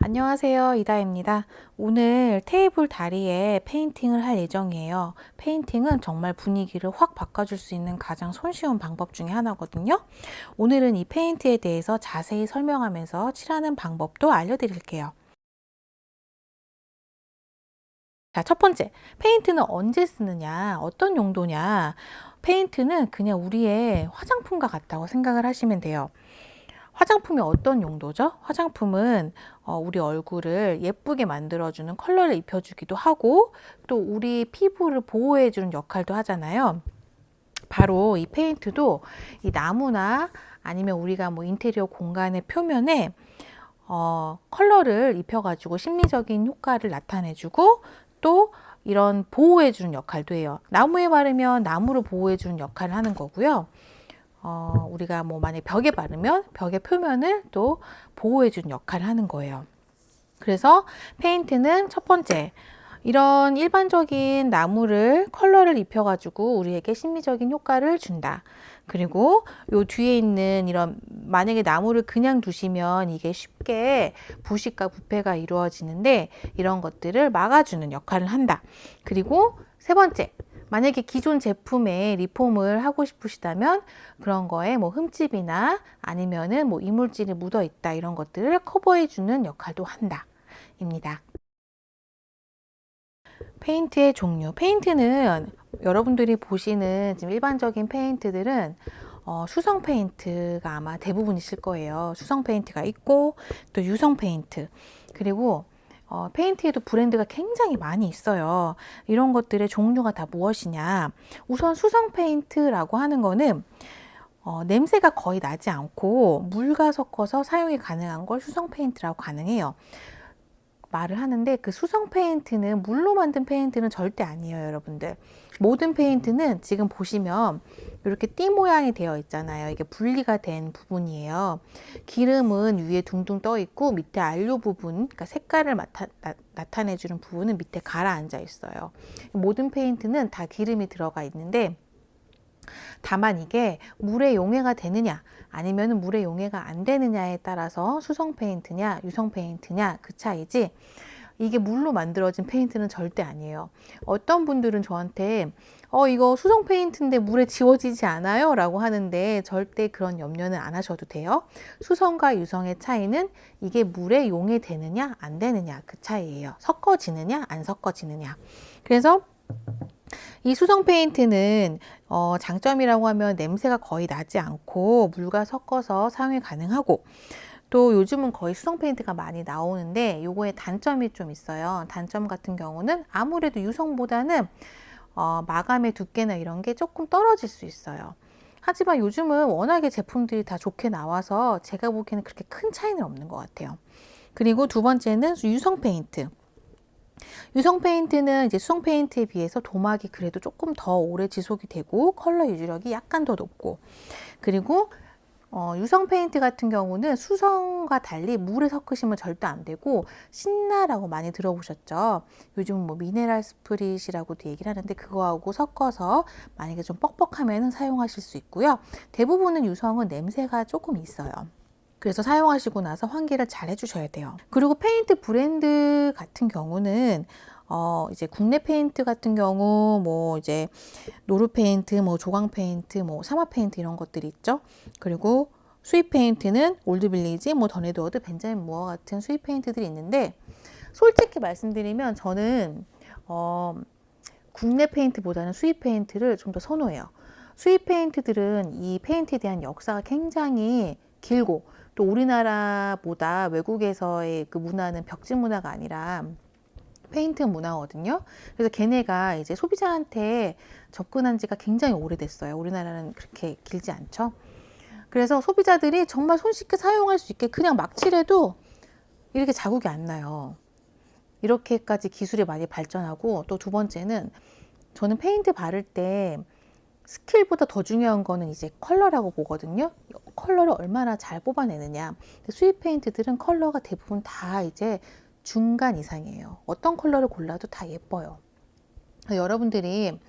안녕하세요, 이다입니다. 오늘 테이블 다리에 페인팅을 할 예정이에요. 페인팅은 정말 분위기를 확 바꿔줄 수 있는 가장 손쉬운 방법 중에 하나거든요. 오늘은 이 페인트에 대해서 자세히 설명하면서 칠하는 방법도 알려드릴게요. 자, 첫 번째, 페인트는 언제 쓰느냐, 어떤 용도냐. 페인트는 그냥 우리의 화장품과 같다고 생각을 하시면 돼요. 화장품이 어떤 용도죠? 화장품은 우리 얼굴을 예쁘게 만들어주는 컬러를 입혀주기도 하고 또 우리 피부를 보호해주는 역할도 하잖아요. 바로 이 페인트도 이 나무나 아니면 우리가 뭐 인테리어 공간의 표면에 컬러를 입혀가지고 심리적인 효과를 나타내주고 또 이런 보호해주는 역할도 해요. 나무에 바르면 나무를 보호해주는 역할을 하는 거고요. 우리가 뭐 만약 벽에 바르면 벽의 표면을 또 보호해주는 역할을 하는 거예요. 그래서 페인트는 첫 번째, 이런 일반적인 나무를 컬러를 입혀가지고 우리에게 심미적인 효과를 준다. 그리고 요 뒤에 있는 이런 만약에 나무를 그냥 두시면 이게 쉽게 부식과 부패가 이루어지는데 이런 것들을 막아주는 역할을 한다. 그리고 세 번째, 만약에 기존 제품에 리폼을 하고 싶으시다면 그런 거에 뭐 흠집이나 아니면은 뭐 이물질이 묻어 있다 이런 것들을 커버해 주는 역할도 한다. 입니다. 페인트의 종류. 페인트는 여러분들이 보시는 지금 일반적인 페인트들은 수성 페인트가 아마 대부분이실 거예요. 수성 페인트가 있고 또 유성 페인트 그리고 페인트에도 브랜드가 굉장히 많이 있어요. 이런 것들의 종류가 다 무엇이냐. 우선 수성 페인트라고 하는 거는 냄새가 거의 나지 않고 물과 섞어서 사용이 가능한 걸 수성 페인트라고 가능해요. 말을 하는데 그 수성 페인트는 물로 만든 페인트는 절대 아니에요, 여러분들. 모든 페인트는 지금 보시면 이렇게 띠 모양이 되어 있잖아요. 이게 분리가 된 부분이에요. 기름은 위에 둥둥 떠 있고 밑에 안료 부분, 그러니까 색깔을 나타내주는 부분은 밑에 가라앉아 있어요. 모든 페인트는 다 기름이 들어가 있는데 다만 이게 물에 용해가 되느냐 아니면 물에 용해가 안 되느냐에 따라서 수성 페인트냐 유성 페인트냐 그 차이지 이게 물로 만들어진 페인트는 절대 아니에요. 어떤 분들은 저한테 이거 수성 페인트인데 물에 지워지지 않아요? 라고 하는데 절대 그런 염려는 안 하셔도 돼요. 수성과 유성의 차이는 이게 물에 용해되느냐 안 되느냐 그 차이예요. 섞어지느냐 안 섞어지느냐. 그래서 이 수성 페인트는 장점이라고 하면 냄새가 거의 나지 않고 물과 섞어서 사용이 가능하고 또 요즘은 거의 수성 페인트가 많이 나오는데 요거의 단점이 좀 있어요. 단점 같은 경우는 아무래도 유성보다는 마감의 두께나 이런 게 조금 떨어질 수 있어요. 하지만 요즘은 워낙에 제품들이 다 좋게 나와서 제가 보기에는 그렇게 큰 차이는 없는 것 같아요. 그리고 두 번째는 유성 페인트. 유성 페인트는 이제 수성 페인트에 비해서 도막이 그래도 조금 더 오래 지속이 되고 컬러 유지력이 약간 더 높고 그리고 유성 페인트 같은 경우는 수성과 달리 물에 섞으시면 절대 안 되고 신나라고 많이 들어보셨죠? 요즘 뭐 미네랄 스프릿이라고도 얘기를 하는데 그거하고 섞어서 만약에 좀 뻑뻑하면 사용하실 수 있고요. 대부분은 유성은 냄새가 조금 있어요. 그래서 사용하시고 나서 환기를 잘 해주셔야 돼요. 그리고 페인트 브랜드 같은 경우는 이제 국내 페인트 같은 경우 뭐 이제 노루 페인트, 뭐 조광 페인트, 뭐 사마 페인트 이런 것들이 있죠. 그리고 수입 페인트는 올드 빌리지, 뭐 더네드워드, 벤자민 무어 같은 수입 페인트들이 있는데 솔직히 말씀드리면 저는 국내 페인트보다는 수입 페인트를 좀 더 선호해요. 수입 페인트들은 이 페인트에 대한 역사가 굉장히 길고 또 우리나라보다 외국에서의 그 문화는 벽지 문화가 아니라 페인트 문화거든요. 그래서 걔네가 이제 소비자한테 접근한 지가 굉장히 오래됐어요. 우리나라는 그렇게 길지 않죠. 그래서 소비자들이 정말 손쉽게 사용할 수 있게 그냥 막 칠해도 이렇게 자국이 안 나요. 이렇게까지 기술이 많이 발전하고 또 두 번째는 저는 페인트 바를 때 스킬보다 더 중요한 거는 이제 컬러라고 보거든요. 컬러를 얼마나 잘 뽑아내느냐. 수입 페인트들은 컬러가 대부분 다 이제 중간 이상이에요. 어떤 컬러를 골라도 다 예뻐요. 여러분들이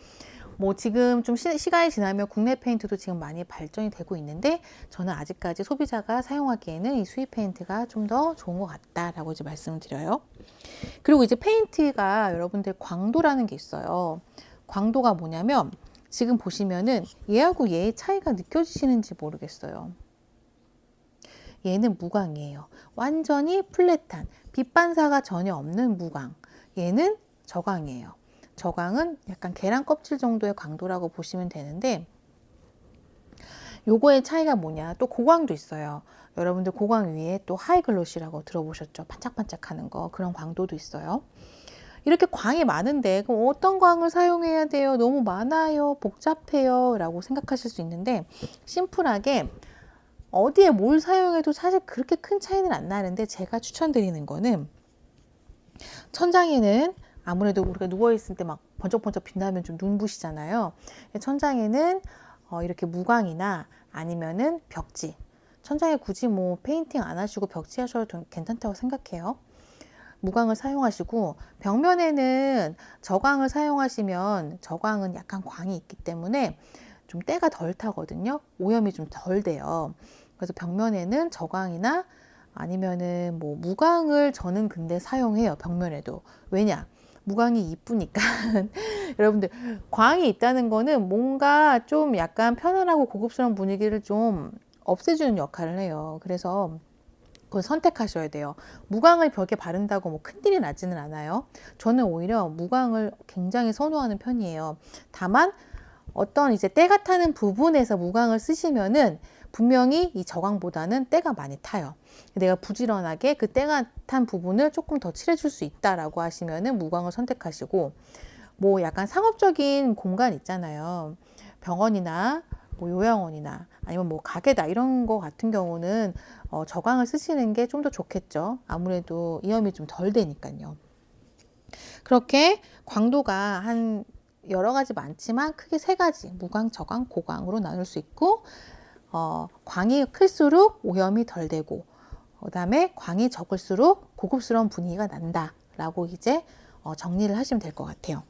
뭐 지금 좀 시간이 지나면 국내 페인트도 지금 많이 발전이 되고 있는데 저는 아직까지 소비자가 사용하기에는 이 수입 페인트가 좀 더 좋은 것 같다라고 이제 말씀을 드려요. 그리고 이제 페인트가 여러분들 광도라는 게 있어요. 광도가 뭐냐면 지금 보시면은 얘하고 얘의 차이가 느껴지시는지 모르겠어요. 얘는 무광이에요. 완전히 플랫한 빛 반사가 전혀 없는 무광. 얘는 저광이에요. 저광은 약간 계란 껍질 정도의 광도라고 보시면 되는데 요거의 차이가 뭐냐, 또 고광도 있어요. 여러분들 고광 위에 또 하이글로시라고 들어보셨죠? 반짝반짝하는 거, 그런 광도도 있어요. 이렇게 광이 많은데 그럼 어떤 광을 사용해야 돼요? 너무 많아요, 복잡해요 라고 생각하실 수 있는데 심플하게 어디에 뭘 사용해도 사실 그렇게 큰 차이는 안 나는데 제가 추천드리는 거는 천장에는 아무래도 우리가 누워있을 때 막 번쩍번쩍 빛나면 좀 눈부시잖아요. 천장에는 이렇게 무광이나 아니면은 벽지, 천장에 굳이 뭐 페인팅 안 하시고 벽지 하셔도 괜찮다고 생각해요. 무광을 사용하시고 벽면에는 저광을 사용하시면 저광은 약간 광이 있기 때문에 좀 때가 덜 타거든요. 오염이 좀 덜 돼요. 그래서 벽면에는 저광이나 아니면은 뭐 무광을 저는 근데 사용해요. 벽면에도. 왜냐? 무광이 이쁘니까. 여러분들 광이 있다는 거는 뭔가 좀 약간 편안하고 고급스러운 분위기를 좀 없애주는 역할을 해요. 그래서 그걸 선택하셔야 돼요. 무광을 벽에 바른다고 뭐 큰일이 나지는 않아요. 저는 오히려 무광을 굉장히 선호하는 편이에요. 다만 어떤 이제 때가 타는 부분에서 무광을 쓰시면은 분명히 이 저광보다는 때가 많이 타요. 내가 부지런하게 그 때가 탄 부분을 조금 더 칠해줄 수 있다라고 하시면은 무광을 선택하시고, 뭐 약간 상업적인 공간 있잖아요. 병원이나 뭐 요양원이나 아니면 뭐 가게다 이런 거 같은 경우는 저광을 쓰시는 게 좀 더 좋겠죠. 아무래도 위험이 좀 덜 되니까요. 그렇게 광도가 한 여러 가지 많지만 크게 세 가지, 무광, 저광, 고광으로 나눌 수 있고, 광이 클수록 오염이 덜 되고, 그 다음에 광이 적을수록 고급스러운 분위기가 난다 라고 이제 정리를 하시면 될 것 같아요.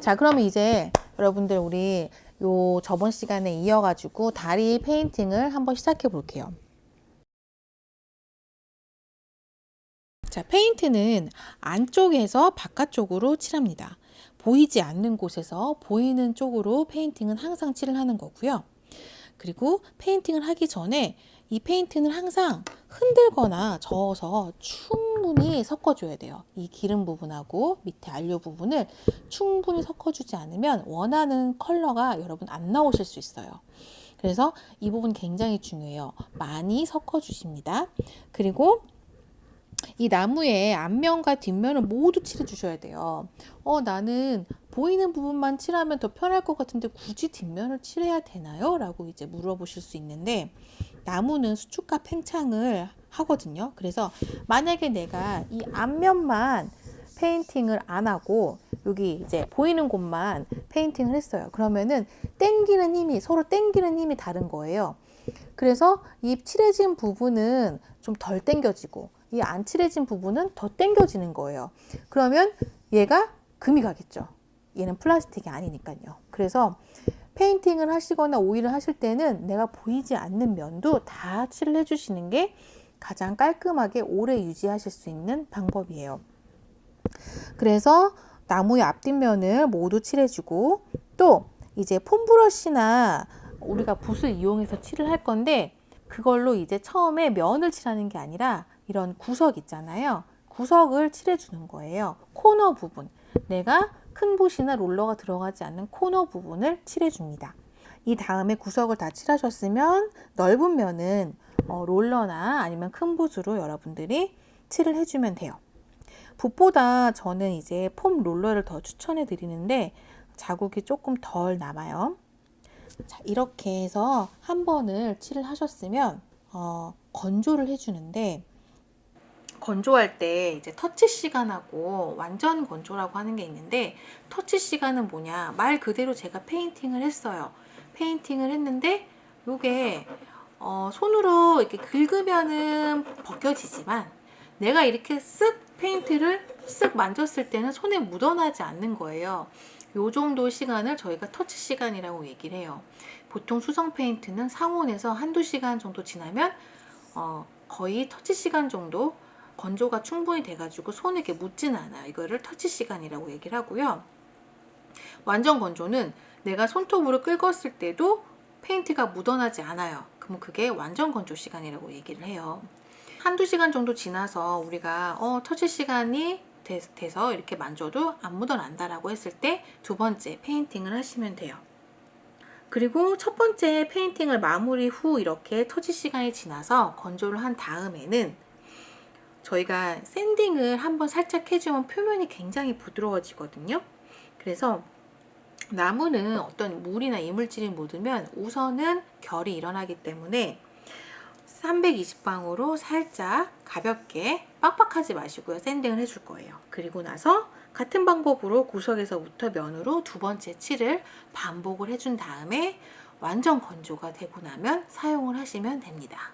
자, 그러면 이제 여러분들 우리 요 저번 시간에 이어가지고 다리 페인팅을 한번 시작해 볼게요. 자, 페인트는 안쪽에서 바깥쪽으로 칠합니다. 보이지 않는 곳에서 보이는 쪽으로 페인팅은 항상 칠을 하는 거고요. 그리고 페인팅을 하기 전에 이 페인트는 항상 흔들거나 저어서 충분히 섞어줘야 돼요. 이 기름 부분하고 밑에 안료 부분을 충분히 섞어주지 않으면 원하는 컬러가 여러분 안 나오실 수 있어요. 그래서 이 부분 굉장히 중요해요. 많이 섞어주십니다. 그리고 이 나무의 앞면과 뒷면을 모두 칠해 주셔야 돼요. 나는 보이는 부분만 칠하면 더 편할 것 같은데 굳이 뒷면을 칠해야 되나요? 라고 이제 물어보실 수 있는데, 나무는 수축과 팽창을 하거든요. 그래서 만약에 내가 이 앞면만 페인팅을 안 하고 여기 이제 보이는 곳만 페인팅을 했어요. 그러면은 당기는 힘이, 서로 당기는 힘이 다른 거예요. 그래서 이 칠해진 부분은 좀 덜 당겨지고 이 안 칠해진 부분은 더 당겨지는 거예요. 그러면 얘가 금이 가겠죠. 얘는 플라스틱이 아니니까요. 그래서 페인팅을 하시거나 오일을 하실 때는 내가 보이지 않는 면도 다 칠을 해주시는 게 가장 깔끔하게 오래 유지하실 수 있는 방법이에요. 그래서 나무의 앞뒷면을 모두 칠해주고, 또 이제 폼브러쉬나 우리가 붓을 이용해서 칠을 할 건데, 그걸로 이제 처음에 면을 칠하는 게 아니라 이런 구석 있잖아요. 구석을 칠해주는 거예요. 코너 부분. 내가 큰 붓이나 롤러가 들어가지 않는 코너 부분을 칠해줍니다. 이 다음에 구석을 다 칠하셨으면 넓은 면은 롤러나 아니면 큰 붓으로 여러분들이 칠을 해주면 돼요. 붓보다 저는 이제 폼 롤러를 더 추천해 드리는데 자국이 조금 덜 남아요. 자, 이렇게 해서 한 번을 칠을 하셨으면 건조를 해주는데, 건조할 때 이제 터치 시간하고 완전 건조라고 하는 게 있는데, 터치 시간은 뭐냐, 말 그대로 제가 페인팅을 했어요. 페인팅을 했는데 요게 손으로 이렇게 긁으면은 벗겨지지만 내가 이렇게 쓱 페인트를 쓱 만졌을 때는 손에 묻어나지 않는 거예요. 요 정도 시간을 저희가 터치 시간이라고 얘기를 해요. 보통 수성 페인트는 상온에서 한두 시간 정도 지나면 거의 터치 시간 정도 건조가 충분히 돼가지고 손에 이렇게 묻지는 않아요. 이거를 터치 시간이라고 얘기를 하고요. 완전 건조는 내가 손톱으로 긁었을 때도 페인트가 묻어나지 않아요. 그럼 그게 완전 건조 시간이라고 얘기를 해요. 한두 시간 정도 지나서 우리가 터치 시간이 돼서 이렇게 만져도 안 묻어난다라고 했을 때 두 번째 페인팅을 하시면 돼요. 그리고 첫 번째 페인팅을 마무리 후 이렇게 터치 시간이 지나서 건조를 한 다음에는 저희가 샌딩을 한번 살짝 해주면 표면이 굉장히 부드러워지거든요. 그래서 나무는 어떤 물이나 이물질이 묻으면 우선은 결이 일어나기 때문에 320방으로 살짝 가볍게 빡빡하지 마시고요. 샌딩을 해줄 거예요. 그리고 나서 같은 방법으로 구석에서부터 면으로 두 번째 칠을 반복을 해준 다음에 완전 건조가 되고 나면 사용을 하시면 됩니다.